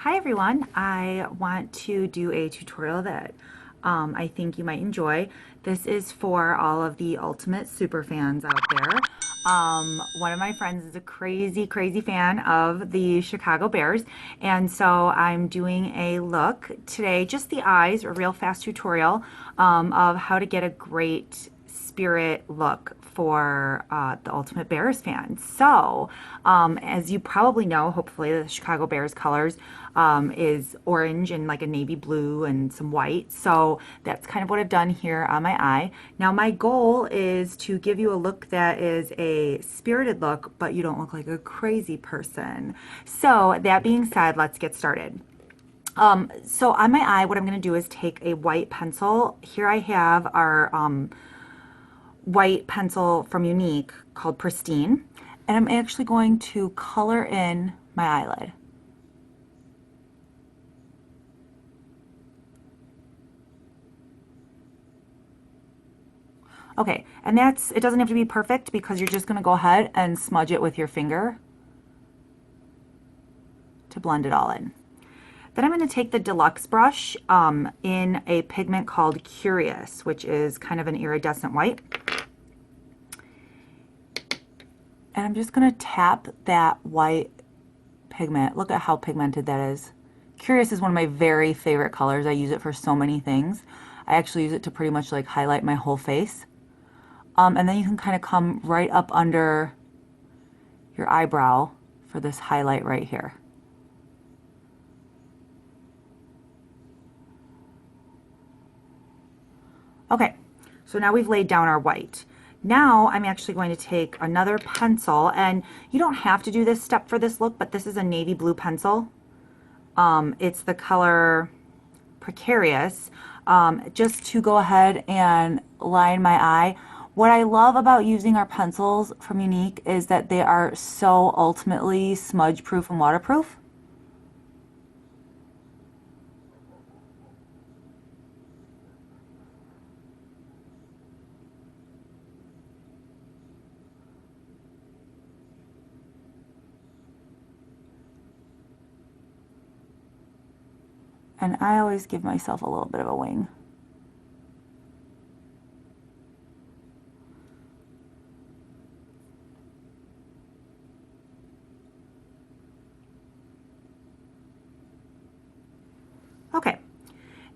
Hi everyone, I want to do a tutorial that I think you might enjoy. This is for all of the ultimate super fans out there. One of my friends is a crazy fan of the Chicago Bears, and so I'm doing a look today, just the eyes, a real fast tutorial of how to get a great spirit look for the Ultimate Bears fans. So, as you probably know, hopefully the Chicago Bears colors is orange and like a navy blue and some white. So that's kind of what I've done here on my eye. Now my goal is to give you a look that is a spirited look, but you don't look like a crazy person. So that being said, let's get started. So on my eye, what I'm going to do is take a white pencil. Here I have our white pencil from Unique called Pristine, and I'm actually going to color in my eyelid. Okay, and it doesn't have to be perfect because you're just going to go ahead and smudge it with your finger to blend it all in. Then I'm going to take the Deluxe brush in a pigment called Curious, which is kind of an iridescent white. And I'm just going to tap that white pigment. Look at how pigmented that is. Curious is one of my very favorite colors. I use it for so many things. I actually use it to pretty much like highlight my whole face. And then you can kind of come right up under your eyebrow for this highlight right here. Okay, so now we've laid down our white. Now I'm actually going to take another pencil, and you don't have to do this step for this look, but this is a navy blue pencil. It's the color Precarious, just to go ahead and line my eye. What I love about using our pencils from Unique is that they are so ultimately smudge proof and waterproof. And I always give myself a little bit of a wing. Okay,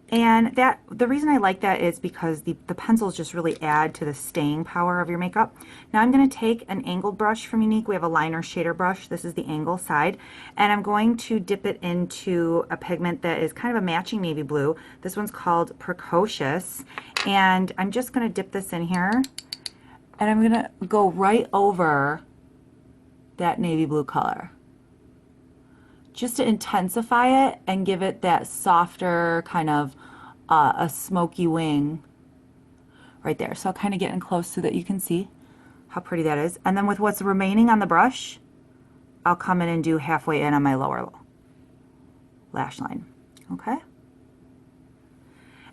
and the reason I like that is because the pencils just really add to the staying power of your makeup. Now I'm going to take an angled brush from Unique. We have a liner shader brush. This is the angle side, and I'm going to dip it into a pigment that is kind of a matching navy blue. This one's called Precocious, and I'm just going to dip this in here, and I'm going to go right over that navy blue color, just to intensify it and give it that softer kind of a smoky wing right there. So I'll kind of get in close so that you can see how pretty that is. And then with what's remaining on the brush, I'll come in and do halfway in on my lower lash line. Okay?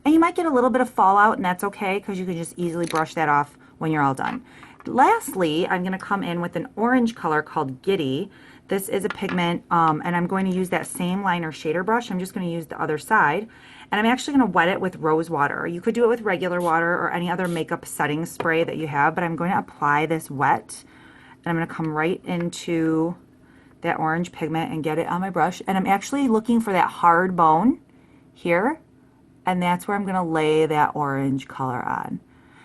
And you might get a little bit of fallout, and that's okay because you can just easily brush that off when you're all done. Lastly, I'm going to come in with an orange color called Giddy. This is a pigment, and I'm going to use that same liner shader brush. I'm just going to use the other side, and I'm actually going to wet it with rose water. You could do it with regular water or any other makeup setting spray that you have, but I'm going to apply this wet, and I'm going to come right into that orange pigment and get it on my brush. And I'm actually looking for that hard bone here, and that's where I'm going to lay that orange color on.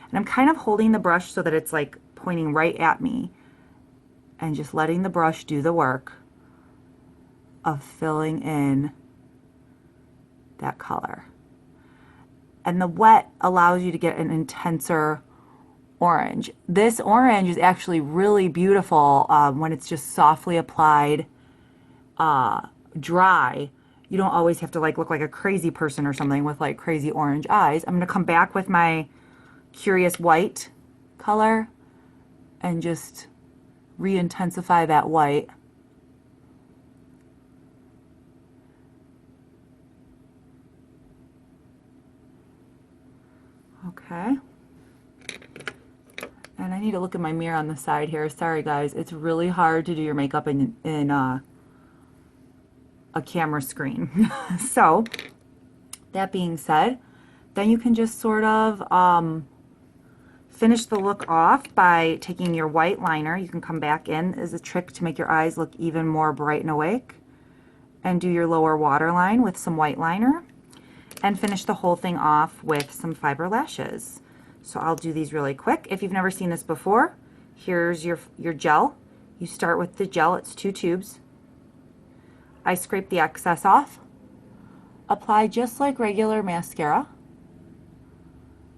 And I'm kind of holding the brush so that it's like pointing right at me, and just letting the brush do the work of filling in that color. And the wet allows you to get an intenser orange. This orange is actually really beautiful when it's just softly applied, dry. You don't always have to like look like a crazy person or something with like crazy orange eyes. I'm going to come back with my Curious white color and just re-intensify that white. Okay. And I need to look at my mirror on the side here. Sorry guys, it's really hard to do your makeup in a camera screen. So that being said, then you can just sort of finish the look off by taking your white liner. You can come back in as a trick to make your eyes look even more bright and awake, and do your lower waterline with some white liner, and finish the whole thing off with some fiber lashes. So I'll do these really quick. If you've never seen this before, here's your gel. You start with the gel, it's 2 tubes. I scrape the excess off. Apply just like regular mascara.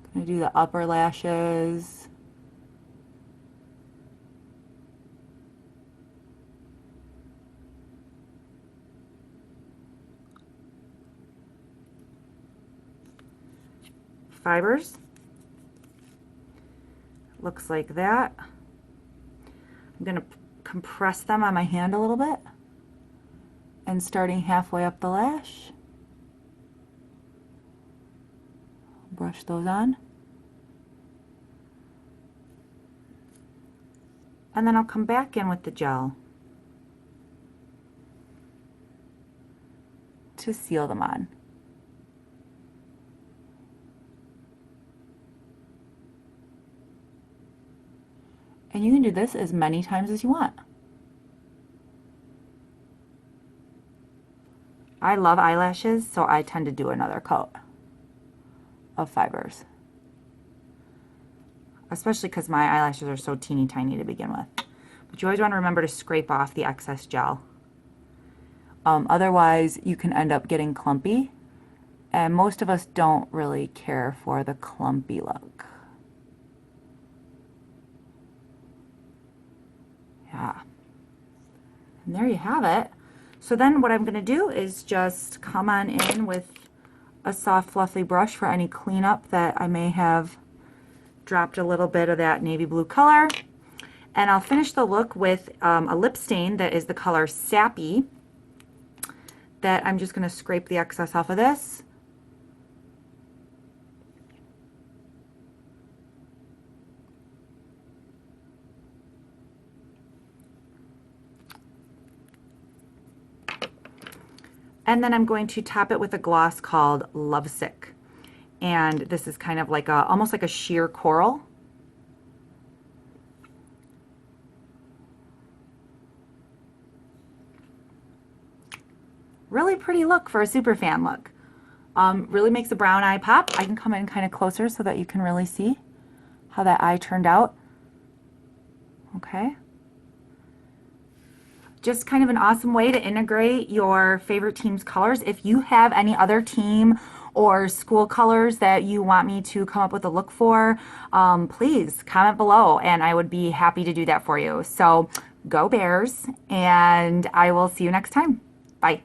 I'm gonna do the upper lashes. Fibers. Looks like that. I'm gonna compress them on my hand a little bit, and starting halfway up the lash, brush those on. And then I'll come back in with the gel to seal them on. And you can do this as many times as you want. I love eyelashes, so I tend to do another coat of fibers. Especially because my eyelashes are so teeny tiny to begin with. But you always want to remember to scrape off the excess gel. Otherwise, you can end up getting clumpy. And most of us don't really care for the clumpy look. Yeah. And there you have it. So then what I'm going to do is just come on in with a soft fluffy brush for any cleanup that I may have dropped a little bit of that navy blue color. And I'll finish the look with a lip stain that is the color Sappy, that I'm just going to scrape the excess off of this. And then I'm going to top it with a gloss called Lovesick. And this is kind of like a, almost like a sheer coral. Really pretty look for a Superfan look. Really makes a brown eye pop. I can come in kind of closer so that you can really see how that eye turned out. Okay. Just kind of an awesome way to integrate your favorite team's colors. If you have any other team or school colors that you want me to come up with a look for, please comment below and I would be happy to do that for you. So go Bears, and I will see you next time. Bye.